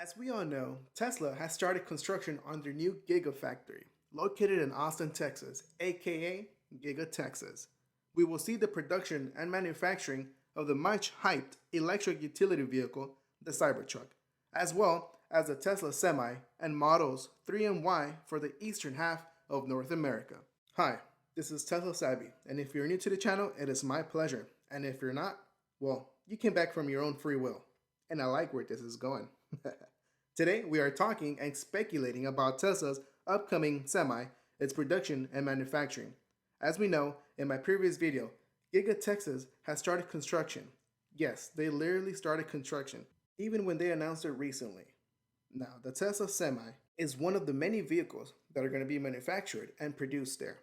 As we all know, Tesla has started construction on their new Gigafactory, located in Austin, Texas, aka Giga Texas. We will see the production and manufacturing of the much hyped electric utility vehicle, the CyberTruck, as well as the Tesla Semi and Models 3 and Y for the eastern half of North America. Hi, this is Tesla Savvy, and if you're new to the channel, it is my pleasure. And if you're not, well, you came back from your own free will. And I like where this is going. Today, we are talking and speculating about Tesla's upcoming Semi, its production and manufacturing. As we know, in my previous video, Giga Texas has started construction. Yes, they literally started construction, even when they announced it recently. Now, the Tesla Semi is one of the many vehicles that are going to be manufactured and produced there.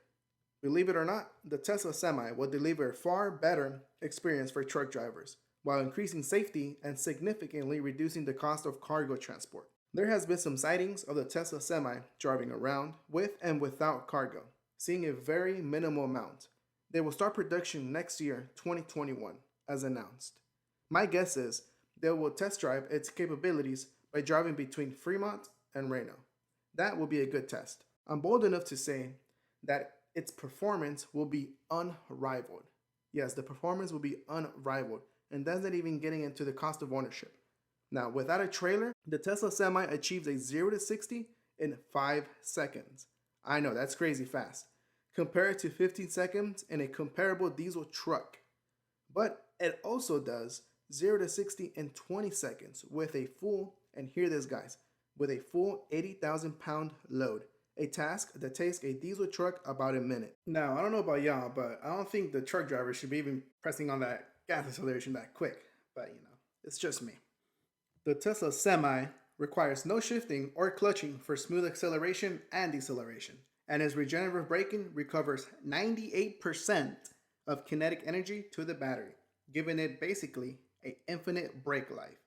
Believe it or not, the Tesla Semi will deliver a far better experience for truck drivers, while increasing safety and significantly reducing the cost of cargo transport. There has been some sightings of the Tesla Semi driving around with and without cargo, seeing a very minimal amount. They will start production next year, 2021, as announced. My guess is they will test drive its capabilities by driving between Fremont and Reno. That will be a good test. I'm bold enough to say that its performance will be unrivaled. Yes, the performance will be unrivaled. And that's not even getting into the cost of ownership. Now, without a trailer, the Tesla Semi achieves a 0 to 60 in 5 seconds. I know, that's crazy fast, compared to 15 seconds in a comparable diesel truck. But it also does 0 to 60 in 20 seconds with a full, and hear this guys, with a full 80,000 pound load. A task that takes a diesel truck about a minute. Now, I don't know about y'all, but I don't think the truck driver should be even pressing on that gas acceleration that quick, but it's just me. The Tesla Semi requires no shifting or clutching for smooth acceleration and deceleration, and its regenerative braking recovers 98% of kinetic energy to the battery, giving it basically an infinite brake life.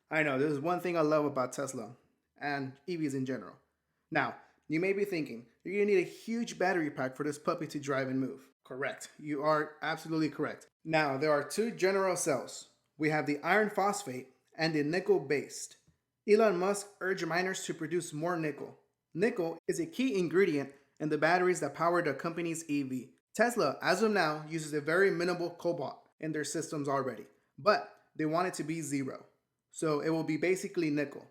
I know, this is one thing I love about Tesla and EVs in general. Now, you may be thinking, you're going to need a huge battery pack for this puppy to drive and move. Correct. You are absolutely correct. Now, there are two general cells. We have the iron phosphate and the nickel-based. Elon Musk urged miners to produce more nickel. Nickel is a key ingredient in the batteries that power the company's EV. Tesla, as of now, uses a very minimal cobalt in their systems already, but they want it to be zero. So it will be basically nickel.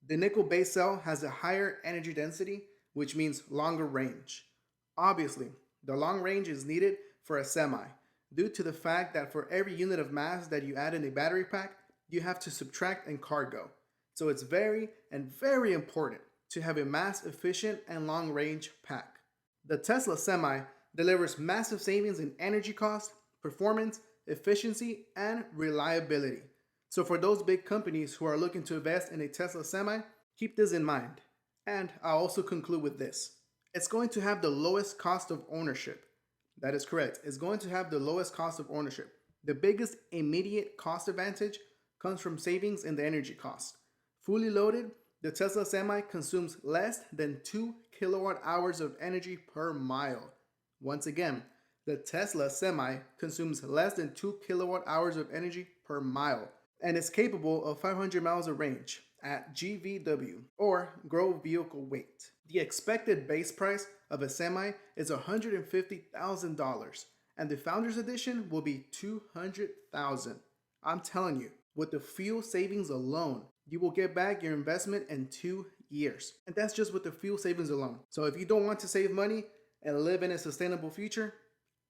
The nickel-based cell has a higher energy density, which means longer range. Obviously, the long range is needed for a Semi, due to the fact that for every unit of mass that you add in a battery pack, you have to subtract in cargo. So it's very important to have a mass efficient and long range pack. The Tesla Semi delivers massive savings in energy cost, performance, efficiency, and reliability. So for those big companies who are looking to invest in a Tesla Semi, keep this in mind. And I'll also conclude with this. It's going to have the lowest cost of ownership. That is correct. It's going to have the lowest cost of ownership. The biggest immediate cost advantage comes from savings in the energy cost. Fully loaded, the Tesla Semi consumes less than 2 kilowatt hours of energy per mile. Once again, the Tesla Semi consumes less than 2 kilowatt hours of energy per mile and is capable of 500 miles of range at GVW, or gross vehicle weight. The expected base price of a Semi is $150,000, and the Founders Edition will be $200,000. I'm telling you, with the fuel savings alone, you will get back your investment in 2 years. And that's just with the fuel savings alone. So if you don't want to save money and live in a sustainable future,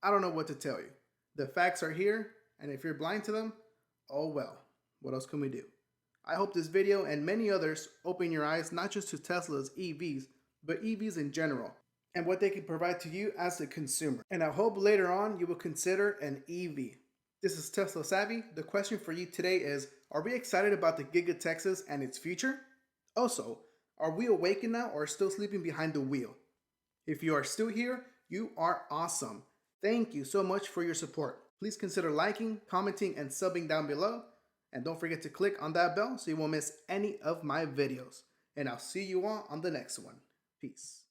I don't know what to tell you. The facts are here, and if you're blind to them, oh well, what else can we do? I hope this video and many others open your eyes not just to Tesla's EVs, but EVs in general, and what they can provide to you as a consumer. And I hope later on you will consider an EV. This is Tesla Savvy. The question for you today is, are we excited about the Giga Texas and its future? Also, are we awakened now or still sleeping behind the wheel? If you are still here, you are awesome. Thank you so much for your support. Please consider liking, commenting, and subbing down below. And don't forget to click on that bell so you won't miss any of my videos. And I'll see you all on the next one. Peace.